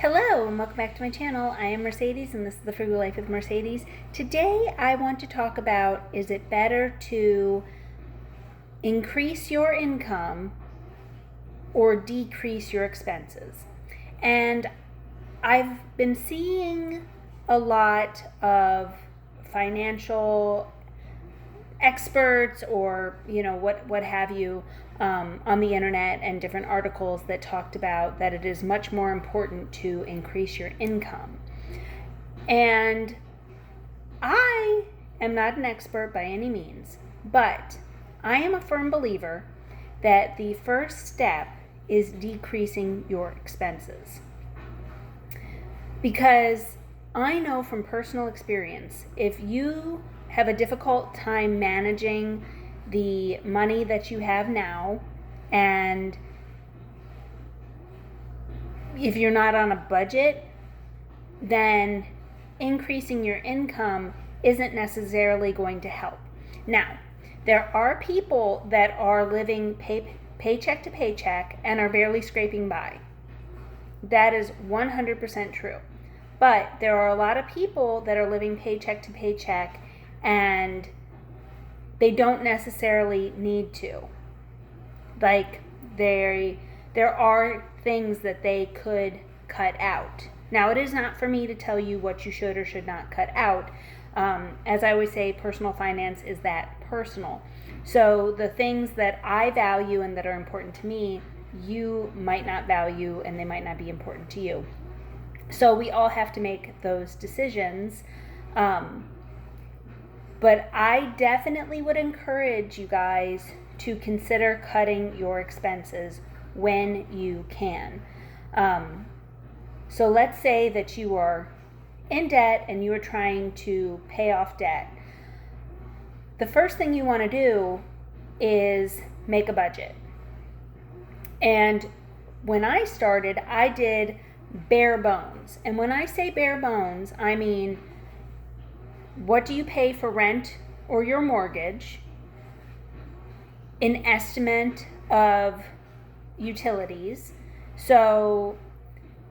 Hello and welcome back to my channel. I am Mercedes and this is the Frugal Life of Mercedes. Today I want to talk about, is it better to increase your income or decrease your expenses? And I've been seeing a lot of financial experts or what have you on the internet and different articles that talked about that it is much more important to increase your income. And I am not an expert by any means, but I am a firm believer that the first step is decreasing your expenses. Because I know from personal experience, if you have a difficult time managing the money that you have now, and if you're not on a budget, then increasing your income isn't necessarily going to help. Now, there are people that are living paycheck to paycheck and are barely scraping by. That is 100% true. But there are a lot of people that are living paycheck to paycheck and they don't necessarily need to. Like, there are things that they could cut out. Now, it is not for me to tell you what you should or should not cut out. As I always say, personal finance is that personal. So the things that I value and that are important to me, you might not value and they might not be important to you. So we all have to make those decisions. But I definitely would encourage you guys to consider cutting your expenses when you can. So let's say that you are in debt and you are trying to pay off debt. The first thing you want to do is make a budget. And when I started, I did bare bones. And when I say bare bones, I mean, what do you pay for rent or your mortgage? An estimate of utilities. So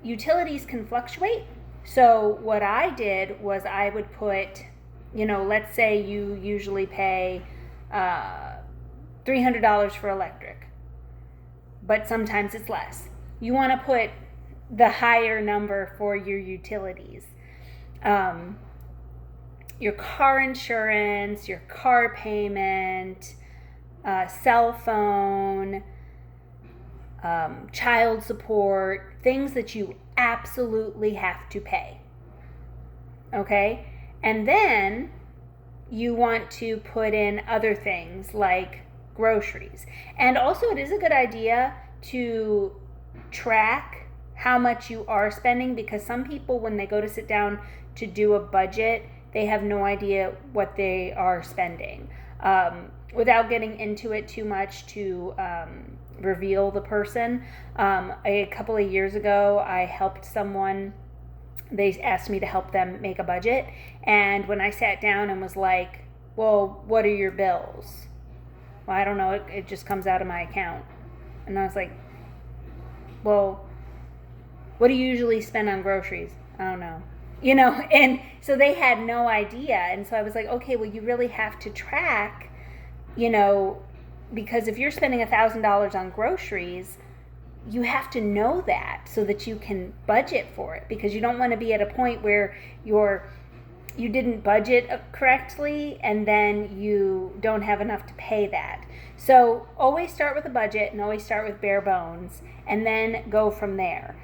utilities can fluctuate. So what I did was I would put, let's say you usually pay $300 for electric, but sometimes it's less. You want to put the higher number for your utilities. Your car insurance, your car payment, cell phone, child support, things that you absolutely have to pay. Okay? And then you want to put in other things like groceries. And also, it is a good idea to track how much you are spending, because some people, when they go to sit down to do a budget, they have no idea what they are spending. Without getting into it too much to reveal the person, a couple of years ago, I helped someone. They asked me to help them make a budget. And when I sat down and was like, well, what are your bills? Well, I don't know. It just comes out of my account. And I was like, well, what do you usually spend on groceries? I don't know. And so they had no idea. And so I was like, okay, well, you really have to track, because if you're spending $1,000 on groceries, you have to know that so that you can budget for it, because you don't want to be at a point where you didn't budget correctly and then you don't have enough to pay that. So always start with a budget and always start with bare bones and then go from there.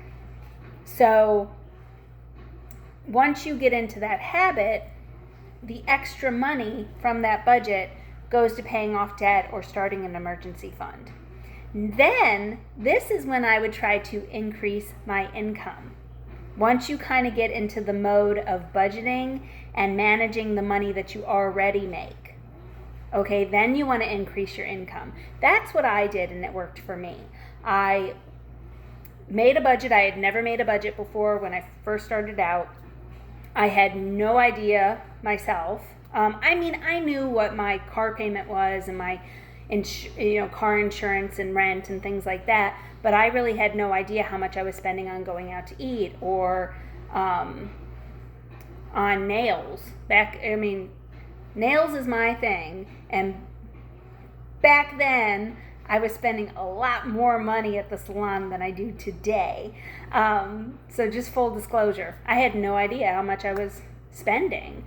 So once you get into that habit, the extra money from that budget goes to paying off debt or starting an emergency fund. Then, this is when I would try to increase my income. Once you kind of get into the mode of budgeting and managing the money that you already make, okay, then you want to increase your income. That's what I did, and it worked for me. I made a budget. I had never made a budget before when I first started out. I had no idea myself. I knew what my car payment was and my car insurance and rent and things like that, but I really had no idea how much I was spending on going out to eat or on nails. Nails is my thing, and back then I was spending a lot more money at the salon than I do today. So just full disclosure, I had no idea how much I was spending,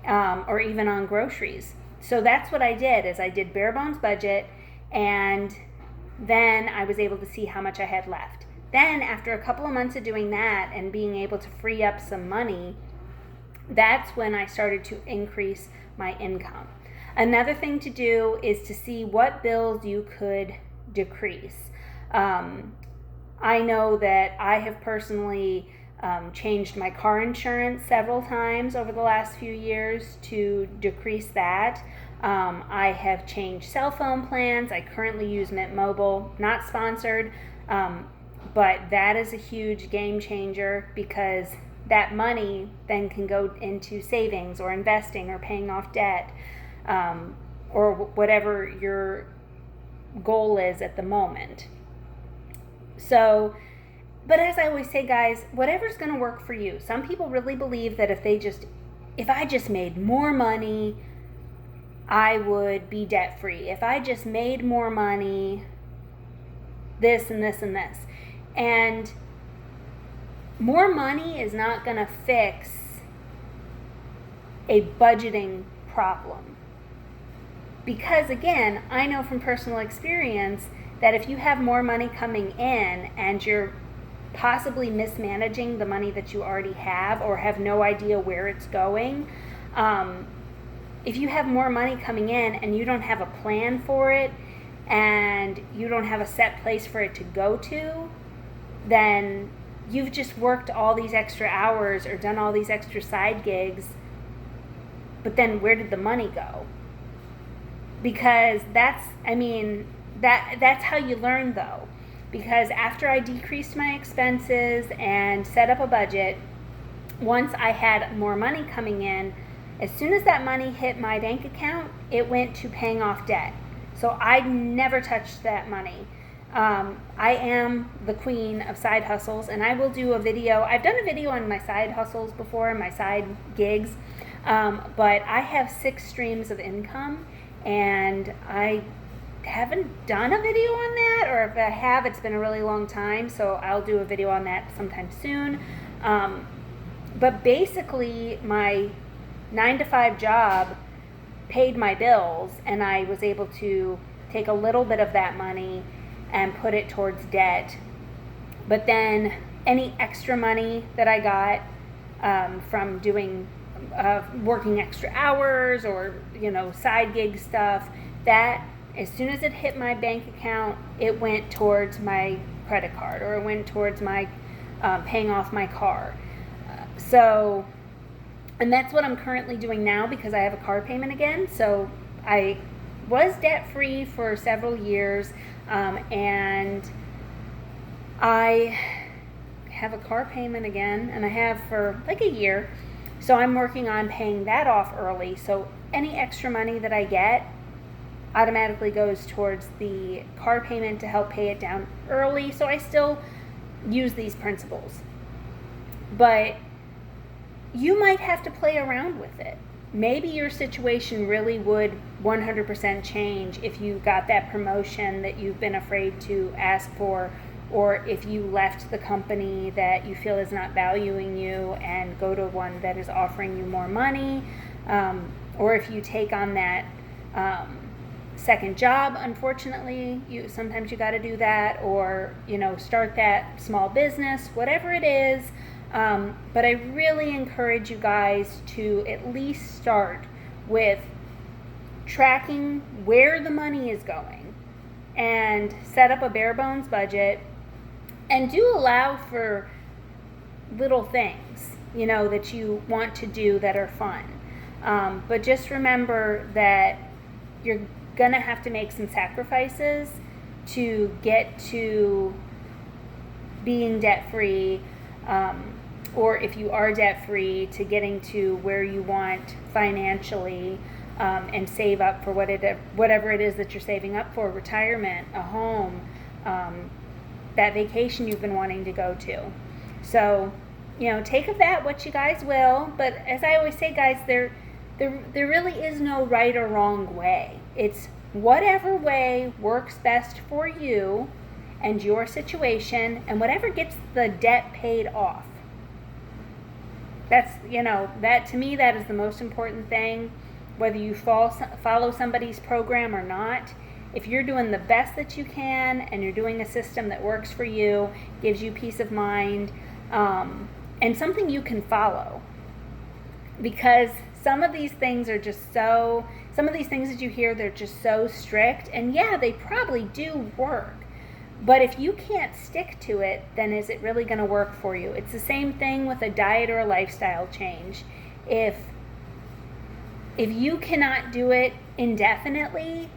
or even on groceries. So that's what I did, is I did bare bones budget, and then I was able to see how much I had left. Then after a couple of months of doing that and being able to free up some money, that's when I started to increase my income. Another thing to do is to see what bills you could decrease. I know that I have personally changed my car insurance several times over the last few years to decrease that. I have changed cell phone plans. I currently use Mint Mobile, not sponsored, but that is a huge game changer, because that money then can go into savings or investing or paying off debt, or whatever your goal is at the moment. So, but as I always say, guys, whatever's going to work for you. Some people really believe that if I just made more money, I would be debt free. If I just made more money, this and this and this. And more money is not going to fix a budgeting problem. Because again, I know from personal experience that if you have more money coming in and you're possibly mismanaging the money that you already have, or have no idea where it's going, if you have more money coming in and you don't have a plan for it, and you don't have a set place for it to go to, then you've just worked all these extra hours or done all these extra side gigs, but then where did the money go? Because that's how you learn, though. Because after I decreased my expenses and set up a budget, once I had more money coming in, as soon as that money hit my bank account, it went to paying off debt. So I never touched that money. I am the queen of side hustles, and I will do a video. I've done a video on my side hustles before, my side gigs, but I have 6 streams of income, and I haven't done a video on that, or if I have, it's been a really long time, so I'll do a video on that sometime soon. But basically, my 9-to-5 job paid my bills, and I was able to take a little bit of that money and put it towards debt. But then any extra money that I got from doing working extra hours, or side gig stuff, that as soon as it hit my bank account, it went towards my credit card, or it went towards my paying off my car. And that's what I'm currently doing now, because I have a car payment again. So I was debt free for several years, and I have a car payment again, and I have for like a year. So I'm working on paying that off early. So any extra money that I get automatically goes towards the car payment to help pay it down early. So I still use these principles. But you might have to play around with it. Maybe your situation really would 100% change if you got that promotion that you've been afraid to ask for, or if you left the company that you feel is not valuing you and go to one that is offering you more money, or if you take on that second job. Unfortunately, sometimes you got to do that, or start that small business, whatever it is. But I really encourage you guys to at least start with tracking where the money is going, and set up a bare bones budget, and do allow for little things that you want to do that are fun. But just remember that you're gonna have to make some sacrifices to get to being debt free, or if you are debt free, to getting to where you want financially, and save up for whatever it is that you're saving up for: retirement, a home, that vacation you've been wanting to go to. So, take of that what you guys will. But as I always say, guys, there really is no right or wrong way. It's whatever way works best for you and your situation, and whatever gets the debt paid off. That's, that to me, that is the most important thing. Whether you follow somebody's program or not, if you're doing the best that you can and you're doing a system that works for you, gives you peace of mind, and something you can follow. Because some of these things are just some of these things that you hear, they're just so strict, and yeah, they probably do work. But if you can't stick to it, then is it really going to work for you? It's the same thing with a diet or a lifestyle change. If you cannot do it indefinitely,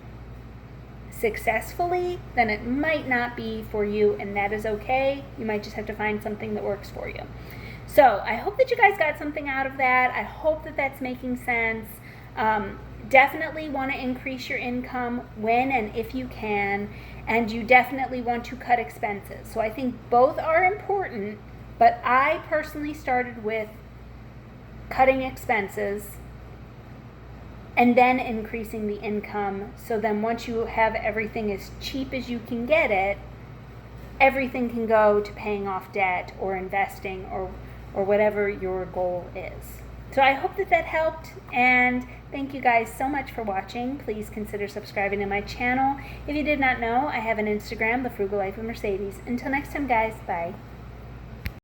successfully, then it might not be for you, and that is okay. You might just have to find something that works for you. So I hope that you guys got something out of that. I hope that that's making sense. Definitely want to increase your income when and if you can, and you definitely want to cut expenses. So I think both are important, but I personally started with cutting expenses and then increasing the income. So then once you have everything as cheap as you can get it, everything can go to paying off debt or investing or whatever your goal is. So I hope that helped, and thank you guys so much for watching. Please consider subscribing to my channel. If you did not know, I have an Instagram, The Frugal Life of Mercedes. Until next time, guys, bye.